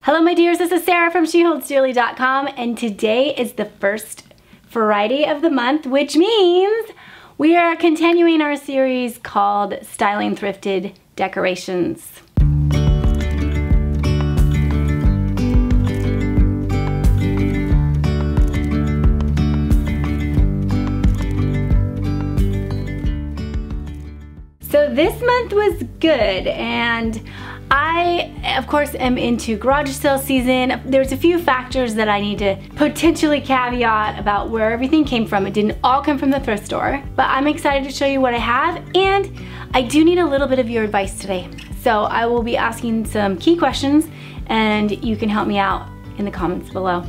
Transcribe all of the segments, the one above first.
Hello my dears, this is Sarah from SheHoldsDearly.com, and today is the first Friday of the month, which means we are continuing our series called Styling Thrifted Decorations. So this month was good, and I, of course, am into garage sale season. There's a few factors that I need to potentially caveat about where everything came from. It didn't all come from the thrift store, but I'm excited to show you what I have, and I do need a little bit of your advice today. So I will be asking some key questions, and you can help me out in the comments below.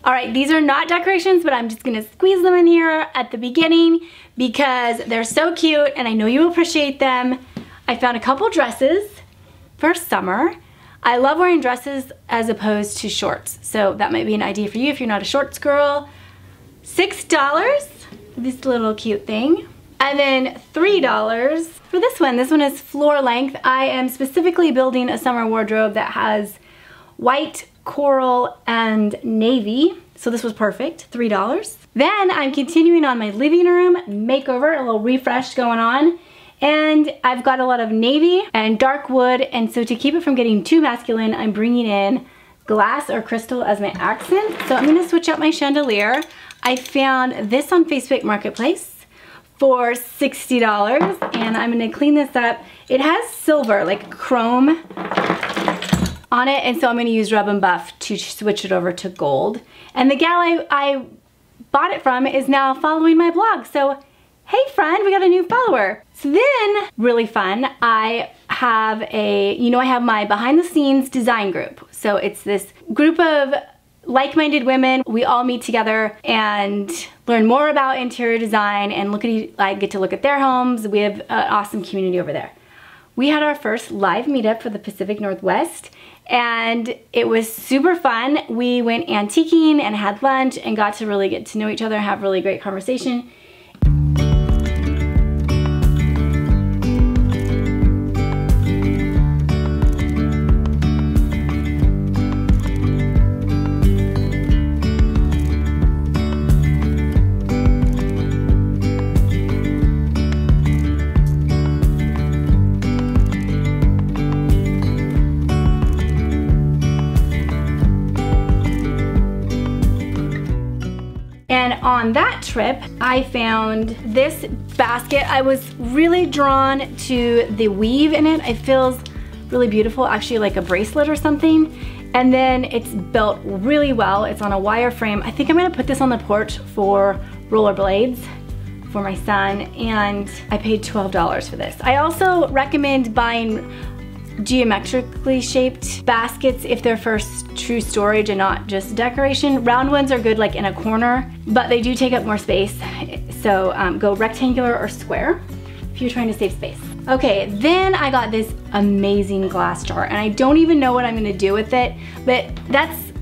All right, these are not decorations, but I'm just gonna squeeze them in here at the beginning because they're so cute and I know you appreciate them. I found a couple dresses for summer. I love wearing dresses as opposed to shorts, so that might be an idea for you if you're not a shorts girl. $6 for this little cute thing. And then $3 for this one. This one is floor length. I am specifically building a summer wardrobe that has white, coral, and navy. So this was perfect, $3. Then I'm continuing on my living room makeover, a little refresh going on. And I've got a lot of navy and dark wood, and so to keep it from getting too masculine, I'm bringing in glass or crystal as my accent. So I'm gonna switch out my chandelier. I found this on Facebook Marketplace for $60, and I'm gonna clean this up. It has silver, like chrome on it, and so I'm gonna use Rub and Buff to switch it over to gold. And the gal I bought it from is now following my blog, so hey friend, we got a new follower. So then, really fun, I have I have my behind the scenes design group. So it's this group of like-minded women. We all meet together and learn more about interior design and I get to look at their homes. We have an awesome community over there. We had our first live meetup for the Pacific Northwest, and it was super fun. We went antiquing and had lunch and got to really get to know each other and have really great conversation. And on that trip, I found this basket. I was really drawn to the weave in it. It feels really beautiful, actually like a bracelet or something. And then it's built really well. It's on a wire frame. I think I'm gonna put this on the porch for rollerblades for my son, and I paid $12 for this. I also recommend buying geometrically shaped baskets if they're for true storage and not just decoration. Round ones are good like in a corner, but they do take up more space. So go rectangular or square if you're trying to save space. Okay, then I got this amazing glass jar, and I don't even know what I'm gonna do with it, but that's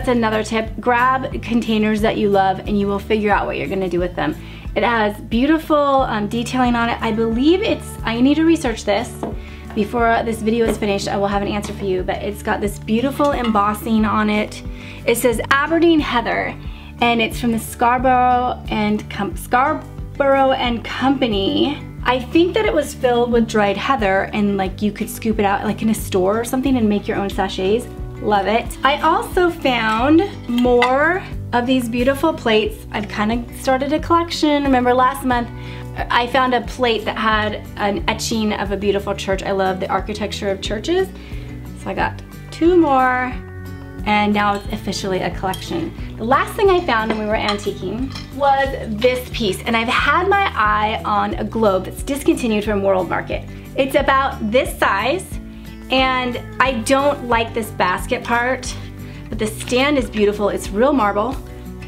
another tip. Grab containers that you love and you will figure out what you're gonna do with them. It has beautiful detailing on it. I believe I need to research this. Before this video is finished, I will have an answer for you, but it's got this beautiful embossing on it. It says Aberdeen Heather, and it's from the Scarborough and Company. I think that it was filled with dried heather, and like you could scoop it out like in a store or something and make your own sachets. Love it. I also found more of these beautiful plates. I've kind of started a collection. Remember last month, I found a plate that had an etching of a beautiful church. I love the architecture of churches. So I got 2 more, and now it's officially a collection. The last thing I found when we were antiquing was this piece, and I've had my eye on a globe that's discontinued from World Market. It's about this size, and I don't like this basket part, but the stand is beautiful. It's real marble,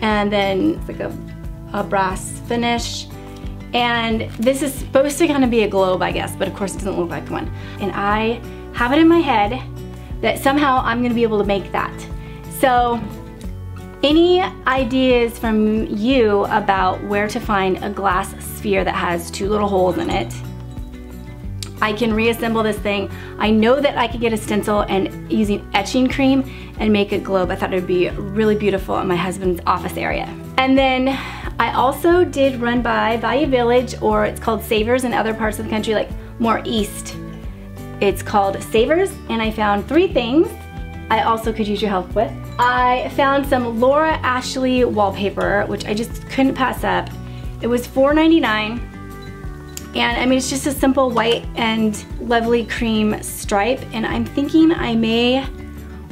and then it's like a brass finish. And this is supposed to kind of be a globe, I guess, but of course it doesn't look like one. And I have it in my head that somehow I'm gonna be able to make that. So any ideas from you about where to find a glass sphere that has 2 little holes in it? I can reassemble this thing. I know that I could get a stencil and using etching cream and make a globe. I thought it would be really beautiful in my husband's office area. And then I also did run by Value Village, or it's called Savers in other parts of the country, like more east. It's called Savers, and I found 3 things I also could use your help with. I found some Laura Ashley wallpaper, which I just couldn't pass up. It was $4.99. And I mean, it's just a simple white and lovely cream stripe. And I'm thinking I may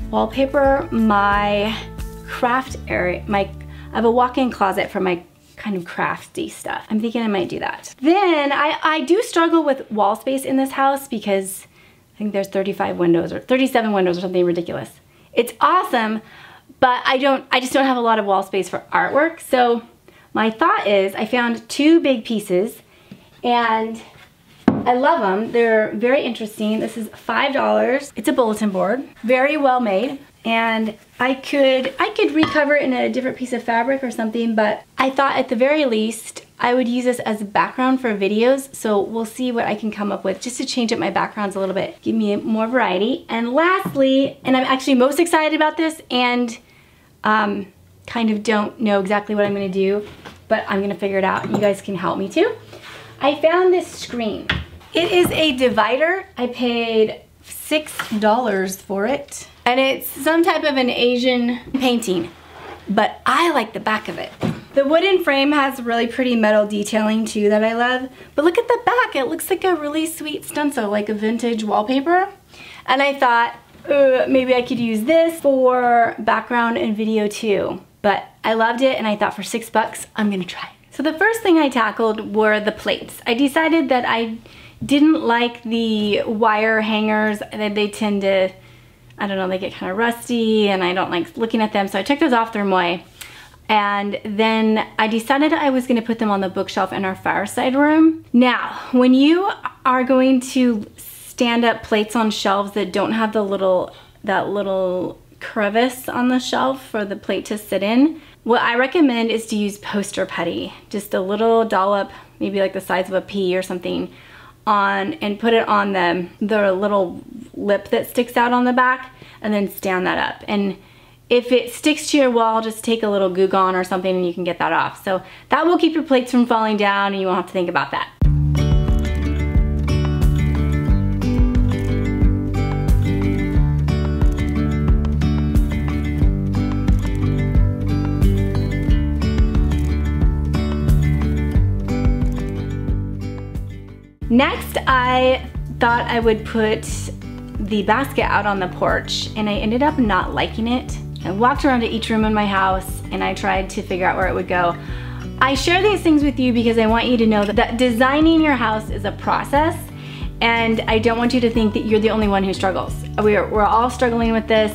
wallpaper my craft area. I have a walk-in closet for my kind of crafty stuff. I'm thinking I might do that. Then I do struggle with wall space in this house because I think there's 35 windows or 37 windows or something ridiculous. It's awesome, but I just don't have a lot of wall space for artwork. So my thought is I found 2 big pieces, and I love them. They're very interesting. This is $5. It's a bulletin board, very well made. And I could recover it in a different piece of fabric or something, but I thought at the very least I would use this as a background for videos. So we'll see what I can come up with just to change up my backgrounds a little bit, give me more variety. And lastly, and I'm actually most excited about this, and kind of don't know exactly what I'm gonna do, but I'm gonna figure it out. You guys can help me too. I found this screen. It is a divider. I paid $6 for it. And it's some type of an Asian painting, but I like the back of it. The wooden frame has really pretty metal detailing too that I love, but look at the back. It looks like a really sweet stencil, like a vintage wallpaper. And I thought, maybe I could use this for background and video too. But I loved it, and I thought for $6, I'm gonna try it. So the first thing I tackled were the plates. I decided that I didn't like the wire hangers, that they tend to, I don't know, they get kind of rusty and I don't like looking at them. So I took those off their moy. And then I decided I was gonna put them on the bookshelf in our fireside room. Now, when you are going to stand up plates on shelves that don't have that little crevice on the shelf for the plate to sit in, what I recommend is to use poster putty. Just a little dollop, maybe like the size of a pea or something, and put it on the little lip that sticks out on the back, and then stand that up. And if it sticks to your wall, just take a little Goo Gone or something and you can get that off. So that will keep your plates from falling down, and you won't have to think about that. Next, I thought I would put the basket out on the porch, and I ended up not liking it. I walked around to each room in my house and I tried to figure out where it would go. I share these things with you because I want you to know that designing your house is a process, and I don't want you to think that you're the only one who struggles. We're all struggling with this,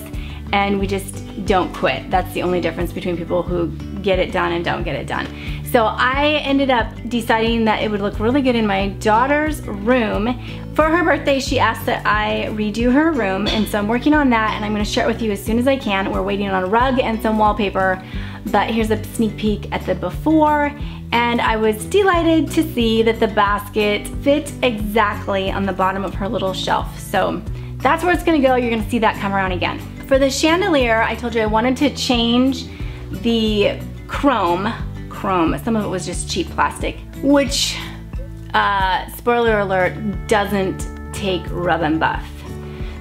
and we just don't quit. That's the only difference between people who get it done and don't get it done. So I ended up deciding that it would look really good in my daughter's room. For her birthday, she asked that I redo her room, and so I'm working on that, and I'm gonna share it with you as soon as I can. We're waiting on a rug and some wallpaper, but here's a sneak peek at the before, and I was delighted to see that the basket fit exactly on the bottom of her little shelf. So that's where it's gonna go. You're gonna see that come around again. For the chandelier, I told you I wanted to change the chrome. Some of it was just cheap plastic, which, spoiler alert, doesn't take rub and buff.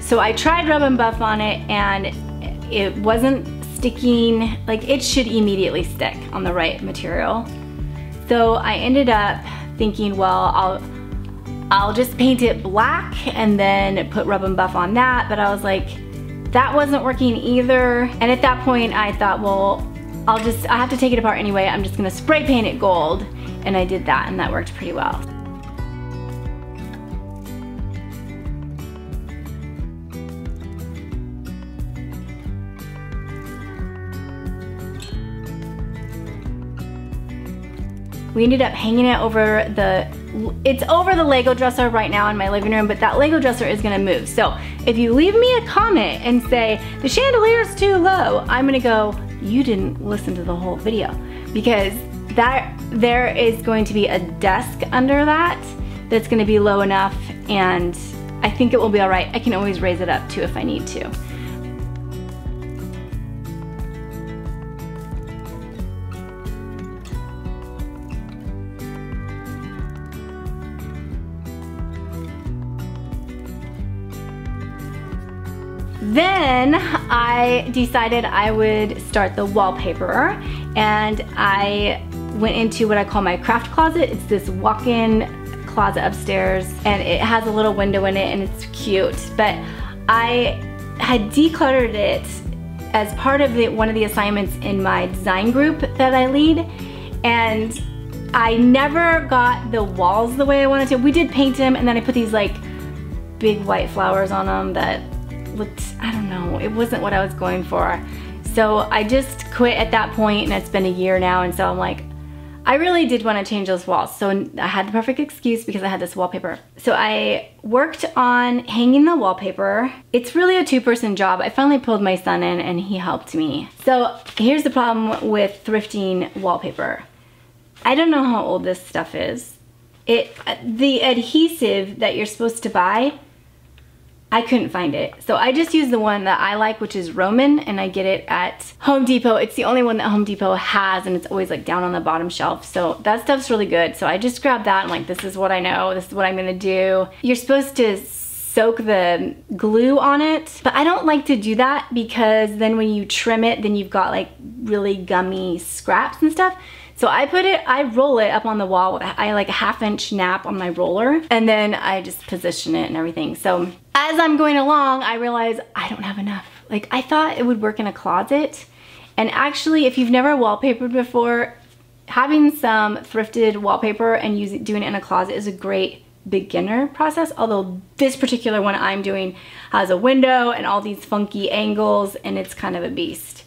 So I tried rub and buff on it, and it wasn't sticking. Like, it should immediately stick on the right material. So I ended up thinking, well, I'll just paint it black and then put rub and buff on that, but I was like, that wasn't working either. And at that point I thought, well, I have to take it apart anyway. I'm just gonna spray paint it gold. And I did that, and that worked pretty well. We ended up hanging it over it's over the Lego dresser right now in my living room, but that Lego dresser is gonna move. So if you leave me a comment and say, the chandelier's too low, I'm gonna go, you didn't listen to the whole video, because there is going to be a desk under that's gonna be low enough, and I think it will be all right. I can always raise it up too if I need to. Then I decided I would start the wallpaper, and I went into what I call my craft closet. It's this walk-in closet upstairs, and it has a little window in it, and it's cute. But I had decluttered it as part of one of the assignments in my design group that I lead, and I never got the walls the way I wanted to. We did paint them, and then I put these like big white flowers on them that looked, I don't know, it wasn't what I was going for. So I just quit at that point, and it's been a year now, and so I'm like, I really did want to change those walls. So I had the perfect excuse because I had this wallpaper. So I worked on hanging the wallpaper. It's really a two-person job. I finally pulled my son in, and he helped me. So here's the problem with thrifting wallpaper. I don't know how old this stuff is. The adhesive that you're supposed to buy, I couldn't find it. So I just used the one that I like, which is Roman, and I get it at Home Depot. It's the only one that Home Depot has, and it's always like down on the bottom shelf. So that stuff's really good. So I just grabbed that and like, this is what I know, this is what I'm gonna do. You're supposed to soak the glue on it, but I don't like to do that because then when you trim it, then you've got like really gummy scraps and stuff. So I roll it up on the wall with I like a 1/2 inch nap on my roller, and then I just position it and everything. So as I'm going along, I realize I don't have enough. Like, I thought it would work in a closet, and actually if you've never wallpapered before, having some thrifted wallpaper and doing it in a closet is a great beginner process, although this particular one I'm doing has a window and all these funky angles, and it's kind of a beast.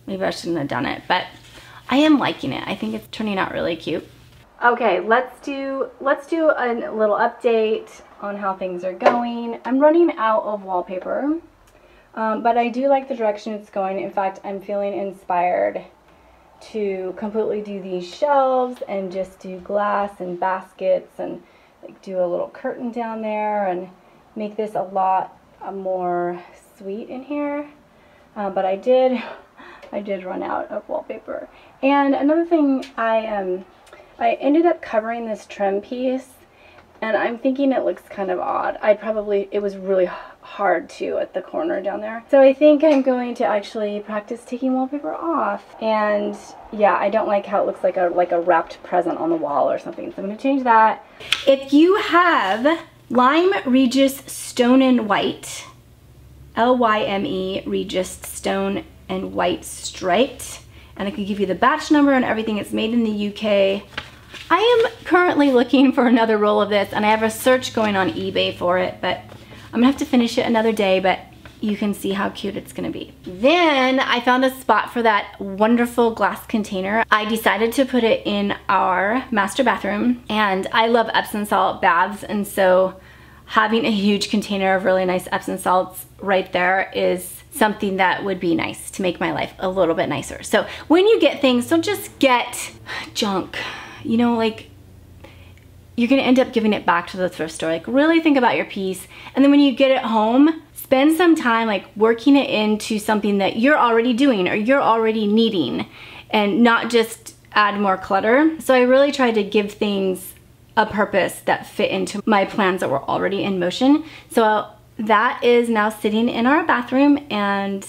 Maybe I shouldn't have done it, but I am liking it. I think it's turning out really cute. Okay, let's do a little update on how things are going. I'm running out of wallpaper, but I do like the direction it's going. In fact, I'm feeling inspired to completely do these shelves and just do glass and baskets and like do a little curtain down there and make this a lot more sweet in here. But I did run out of wallpaper. And another thing, I ended up covering this trim piece, and I'm thinking it looks kind of odd. It was really hard too at the corner down there. So I think I'm going to actually practice taking wallpaper off. And yeah, I don't like how it looks like a wrapped present on the wall or something. So I'm gonna change that. If you have Lime Regis Stone and White, L-Y-M-E Regis Stone and White striped, and I can give you the batch number and everything. It's made in the UK. I am currently looking for another roll of this, and I have a search going on eBay for it, but I'm gonna have to finish it another day, but you can see how cute it's gonna be. Then I found a spot for that wonderful glass container. I decided to put it in our master bathroom, and I love Epsom salt baths, and so having a huge container of really nice Epsom salts right there is something that would be nice to make my life a little bit nicer. So when you get things, don't just get junk. You know, like, you're gonna end up giving it back to the thrift store. Like, really think about your piece. And then when you get it home, spend some time like working it into something that you're already doing or you're already needing, and not just add more clutter. So I really tried to give things a purpose that fit into my plans that were already in motion. So that is now sitting in our bathroom, and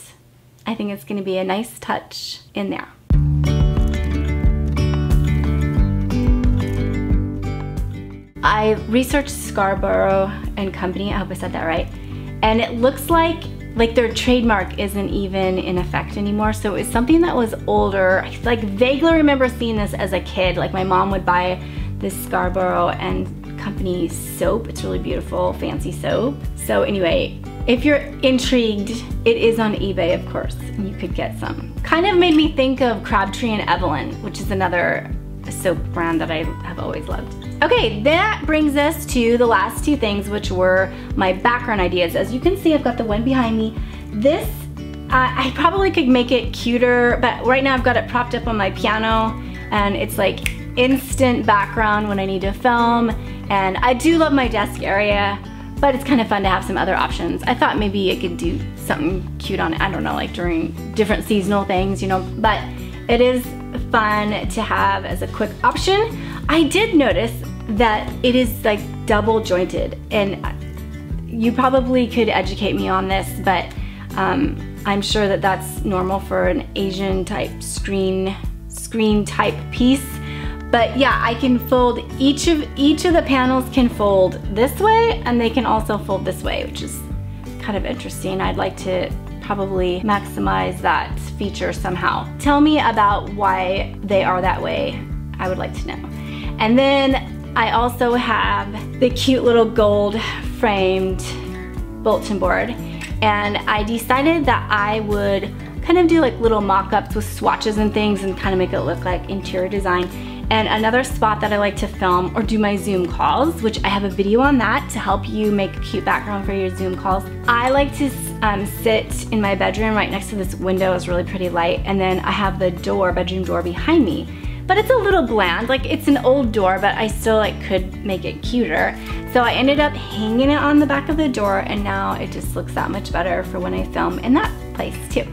I think it's gonna be a nice touch in there. I researched Scarborough and Company, I hope I said that right, and it looks like their trademark isn't even in effect anymore. So it's something that was older. I like vaguely remember seeing this as a kid. Like, my mom would buy this Scarborough and Company soap. It's really beautiful, fancy soap. So anyway, if you're intrigued, it is on eBay, of course. You could get some. Kind of made me think of Crabtree and Evelyn, which is another soap brand that I have always loved. Okay, that brings us to the last two things, which were my background ideas. As you can see, I've got the one behind me. This, I probably could make it cuter, but right now I've got it propped up on my piano, and it's like instant background when I need to film. And I do love my desk area, but it's kind of fun to have some other options. I thought maybe I could do something cute on it, I don't know, like during different seasonal things, you know, but it is fun to have as a quick option. I did notice that it is like double jointed, and you probably could educate me on this, but I'm sure that that's normal for an Asian type screen type piece. But yeah, I can fold each of the panels can fold this way, and they can also fold this way, which is kind of interesting. I'd like to probably maximize that feature somehow. Tell me about why they are that way. I would like to know. And then I also have the cute little gold framed bulletin board, and I decided that I would kind of do like little mock-ups with swatches and things and kind of make it look like interior design. And another spot that I like to film or do my Zoom calls, which I have a video on that to help you make a cute background for your Zoom calls. I like to sit in my bedroom right next to this window. It's really pretty light, and then I have the bedroom door behind me. But it's a little bland, like it's an old door, but I still like could make it cuter. So I ended up hanging it on the back of the door, and now it just looks that much better for when I film in that place too.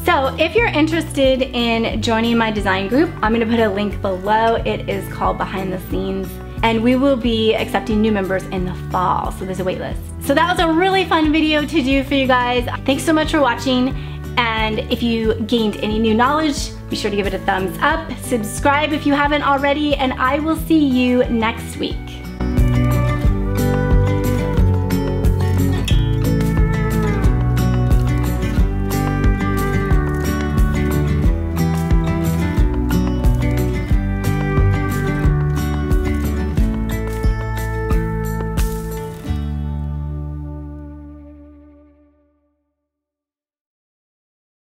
So if you're interested in joining my design group, I'm gonna put a link below. It is called Behind the Scenes, and we will be accepting new members in the fall, so there's a wait list. So that was a really fun video to do for you guys. Thanks so much for watching, and if you gained any new knowledge, be sure to give it a thumbs up, subscribe if you haven't already, and I will see you next week.